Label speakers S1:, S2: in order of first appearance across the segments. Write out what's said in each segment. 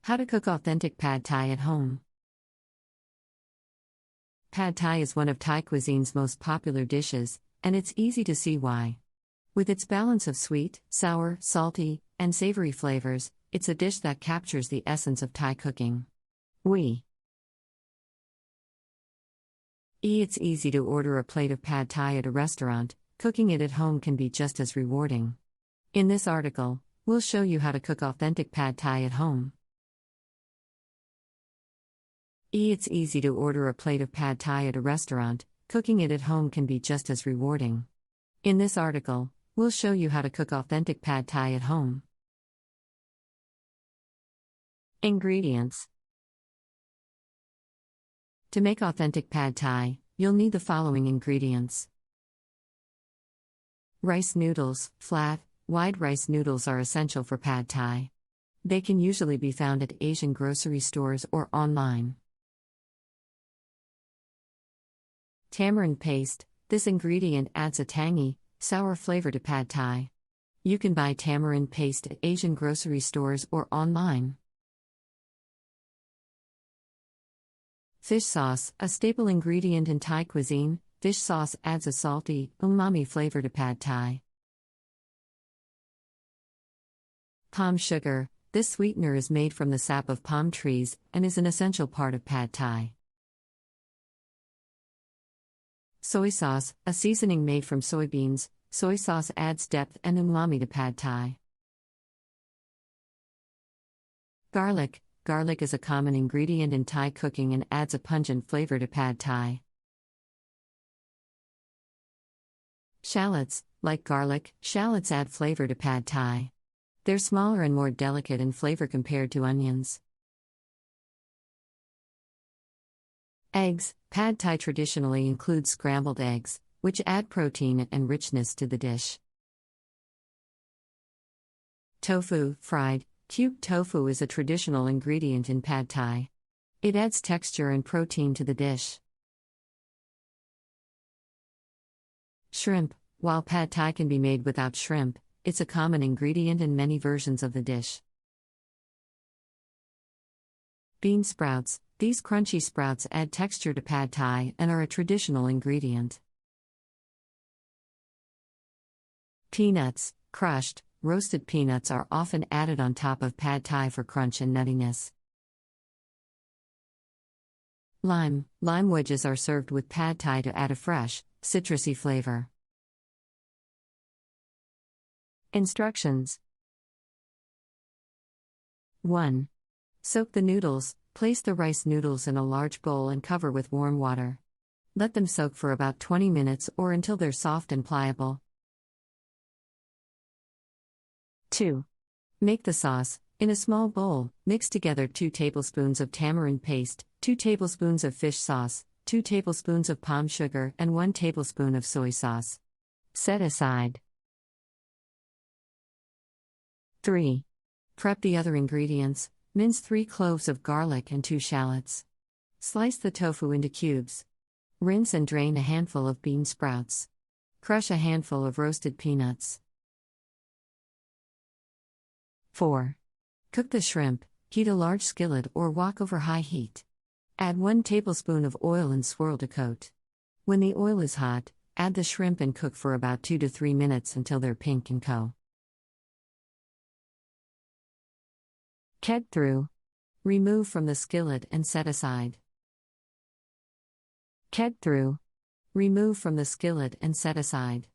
S1: How to cook authentic pad thai at home. Pad thai is one of Thai cuisine's most popular dishes, and it's easy to see why. With its balance of sweet, sour, salty, and savory flavors, it's a dish that captures the essence of Thai cooking. It's easy to order a plate of pad thai at a restaurant. Cooking it at home can be just as rewarding. In this article, we'll show you how to cook authentic pad thai at home. It's easy to order a plate of pad thai at a restaurant. Cooking it at home can be just as rewarding. In this article, we'll show you how to cook authentic pad thai at home. Ingredients. To make authentic pad thai, you'll need the following ingredients. Rice noodles. Flat, wide rice noodles are essential for pad thai. They can usually be found at Asian grocery stores or online. Tamarind paste. This ingredient adds a tangy, sour flavor to pad thai. You can buy tamarind paste at Asian grocery stores or online. Fish sauce, a staple ingredient in Thai cuisine. Fish sauce adds a salty, umami flavor to pad thai. Palm sugar. This sweetener is made from the sap of palm trees and is an essential part of pad thai. Soy sauce, a seasoning made from soybeans. Soy sauce adds depth and umami to pad thai. Garlic. Garlic is a common ingredient in Thai cooking and adds a pungent flavor to pad thai. Shallots. Like garlic, shallots add flavor to pad thai. They're smaller and more delicate in flavor compared to onions. Eggs. Pad thai traditionally includes scrambled eggs, which add protein and richness to the dish. Tofu, fried. Cubed tofu is a traditional ingredient in pad thai. It adds texture and protein to the dish. Shrimp. While pad thai can be made without shrimp, it's a common ingredient in many versions of the dish. Bean sprouts. These crunchy sprouts add texture to pad thai and are a traditional ingredient. Peanuts. Crushed, roasted peanuts are often added on top of pad thai for crunch and nuttiness. Lime. Lime wedges are served with pad thai to add a fresh, citrusy flavor. Instructions. 1. Soak the noodles. Place the rice noodles in a large bowl and cover with warm water. Let them soak for about 20 minutes or until they're soft and pliable. 2. Make the sauce. In a small bowl, mix together 2 tablespoons of tamarind paste, 2 tablespoons of fish sauce, 2 tablespoons of palm sugar, and 1 tablespoon of soy sauce. Set aside. 3. Prep the other ingredients. Mince 3 cloves of garlic and 2 shallots. Slice the tofu into cubes. Rinse and drain a handful of bean sprouts. Crush a handful of roasted peanuts. 4. Cook the shrimp. Heat a large skillet or wok over high heat. Add 1 tablespoon of oil and swirl to coat. When the oil is hot, add the shrimp and cook for about 2 to 3 minutes until they're pink and co. Ked through. Remove from the skillet and set aside. Ked through. Remove from the skillet and set aside.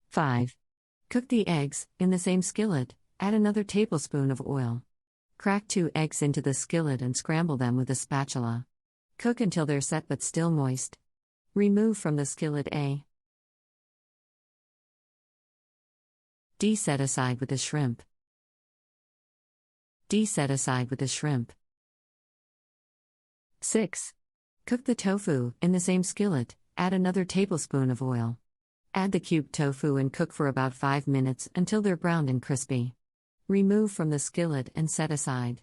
S1: 5. Cook the eggs. In the same skillet, add another tablespoon of oil. Crack 2 eggs into the skillet and scramble them with a spatula. Cook until they're set but still moist. Remove from the skillet A. Set aside with the shrimp. Set aside with the shrimp. 6. Cook the tofu. In the same skillet, add another tablespoon of oil. Add the cubed tofu and cook for about 5 minutes until they're browned and crispy. Remove from the skillet and set aside.